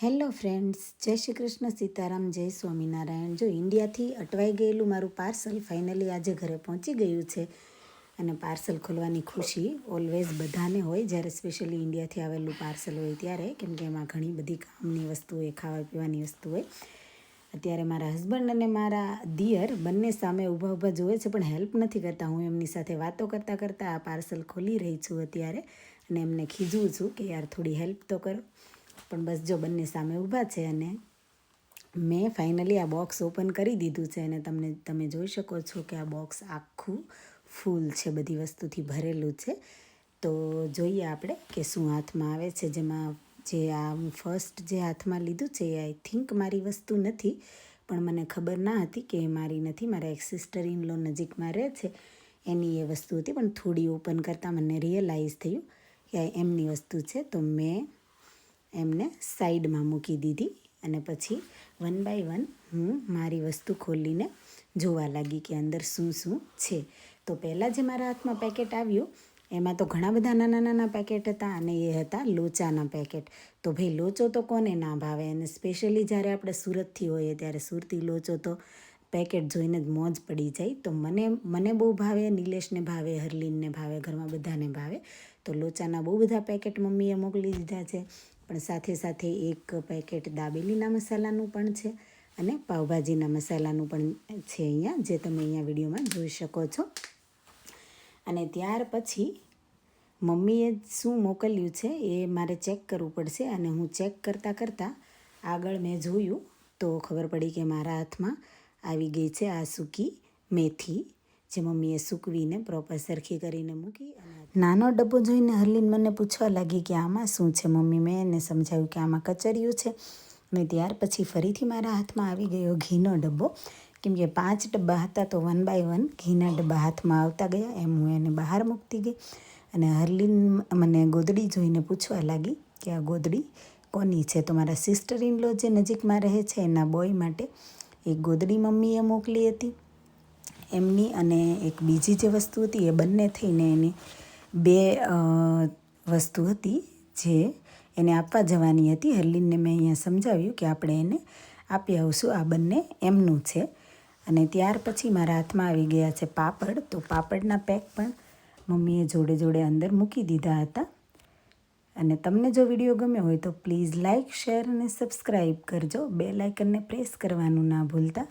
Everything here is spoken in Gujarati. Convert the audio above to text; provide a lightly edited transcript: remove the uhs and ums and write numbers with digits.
હેલો ફ્રેન્ડ્સ, જય શ્રી કૃષ્ણ, સીતારામ, જય સ્વામિનારાયણ. જો ઇન્ડિયાથી અટવાઈ ગયેલું મારું પાર્સલ ફાઇનલી આજે ઘરે પહોંચી ગયું છે. અને પાર્સલ ખોલવાની ખુશી ઓલવેઝ બધાને હોય જ્યારે સ્પેશિયલી ઇન્ડિયાથી આવેલું પાર્સલ હોય ત્યારે, કેમ કે એમાં ઘણી બધી કામની વસ્તુ હોય, ખાવા પીવાની વસ્તુ હોય. અત્યારે મારા હસબન્ડ અને મારા દિયર બંને સામે ઊભા ઊભા જોવે છે, પણ હેલ્પ નથી કરતા. હું એમની સાથે વાતો કરતાં કરતાં આ પાર્સલ ખોલી રહી છું અત્યારે, અને એમને ખીજવું છું કે યાર થોડી હેલ્પ તો કરો. પણ બસ જો બંને સામે ઊભા છે અને મેં ફાઇનલી આ બોક્સ ઓપન કરી દીધું છે. અને તમે જોઈ શકો છો કે આ બોક્સ આખું ફૂલ છે, બધી વસ્તુથી ભરેલું છે. તો જોઈએ આપણે કે શું હાથમાં આવે છે. જેમાં જે આ હું ફર્સ્ટ જે હાથમાં લીધું છે એ આઈ થિંક મારી વસ્તુ નથી, પણ મને ખબર ના હતી કે એ મારી નથી. મારા એક સિસ્ટર ઇન લો નજીકમાં રહે છે, એની એ વસ્તુ હતી, પણ થોડી ઓપન કરતાં મને રિયલાઇઝ થયું કે આ એમની વસ્તુ છે. તો મેં એમને સાઈડમાં મૂકી દીધી અને પછી વન બાય વન હું મારી વસ્તુ ખોલીને જોવા લાગી કે અંદર શું શું છે. તો પહેલાં જે મારા હાથમાં પેકેટ આવ્યું એમાં તો ઘણા બધા નાના નાના પેકેટ હતા, અને એ હતા લોચાના પેકેટ. તો ભાઈ લોચો તો કોને ના ભાવે, અને સ્પેશિયલી જ્યારે આપણે સુરતથી હોઈએ ત્યારે સુરતી લોચો તો પેકેટ જોઈને જ મોજ પડી જાય. તો મને બહુ ભાવે, નિલેશને ભાવે, હરલીનને ભાવે, ઘરમાં બધાને ભાવે. તો લોચાના બહુ બધા પેકેટ મમ્મીએ મોકલી દીધા છે. પણ સાથે સાથે એક પેકેટ દાબેલીના મસાલાનું પણ છે, અને પાવભાજીના મસાલાનું પણ છે અહીંયા, જે તમે અહીંયા વિડીયોમાં જોઈ શકો છો. અને ત્યાર પછી મમ્મીએ શું મોકલ્યું છે એ મારે ચેક કરવું પડશે. અને હું ચેક કરતાં આગળ મેં જોયું તો ખબર પડી કે મારા હાથમાં આવી ગઈ છે આ સૂકી મેથી, જે મમ્મીએ સૂકવીને પ્રોપર સરખી કરીને મૂકી. નાનો ડબ્બો જોઈને હરલીન મને પૂછવા લાગી કે આમાં શું છે મમ્મી. મેં એને સમજાવ્યું કે આમાં કચરિયું છે. અને ત્યાર પછી ફરીથી મારા હાથમાં આવી ગયો ઘીનો ડબ્બો, કેમ કે 5 ડબ્બા હતા તો વન બાય વન ઘીના ડબ્બા હાથમાં આવતા ગયા. એમ હું એને બહાર મૂકતી ગઈ. અને હરલીન મને ગોદડી જોઈને પૂછવા લાગી કે આ ગોદડી કોની છે. તો મારા સિસ્ટર ઇન લો જે નજીકમાં રહે છે એના બોય માટે એક ગોદડી મમ્મીએ મોકલી હતી એમની, અને એક બીજી જે વસ્તુ હતી એ બંને થઈને એની 2 વસ્તુ હતી જે એને આપવા જવાની હતી. હરલીનને મેં અહીંયા સમજાવ્યું કે આપણે એને આપી આવશું, આ બંને એમનું છે. અને ત્યાર પછી મારા હાથમાં આવી ગયા છે પાપડ. તો પાપડના પેક પણ મમ્મીએ જોડે જોડે અંદર મૂકી દીધા હતા. અને તમને જો વિડીયો ગમ્યો હોય તો પ્લીઝ લાઇક, શેર અને સબસ્ક્રાઈબ કરજો. બેલ આઇકનને પ્રેસ કરવાનું ના ભૂલતા.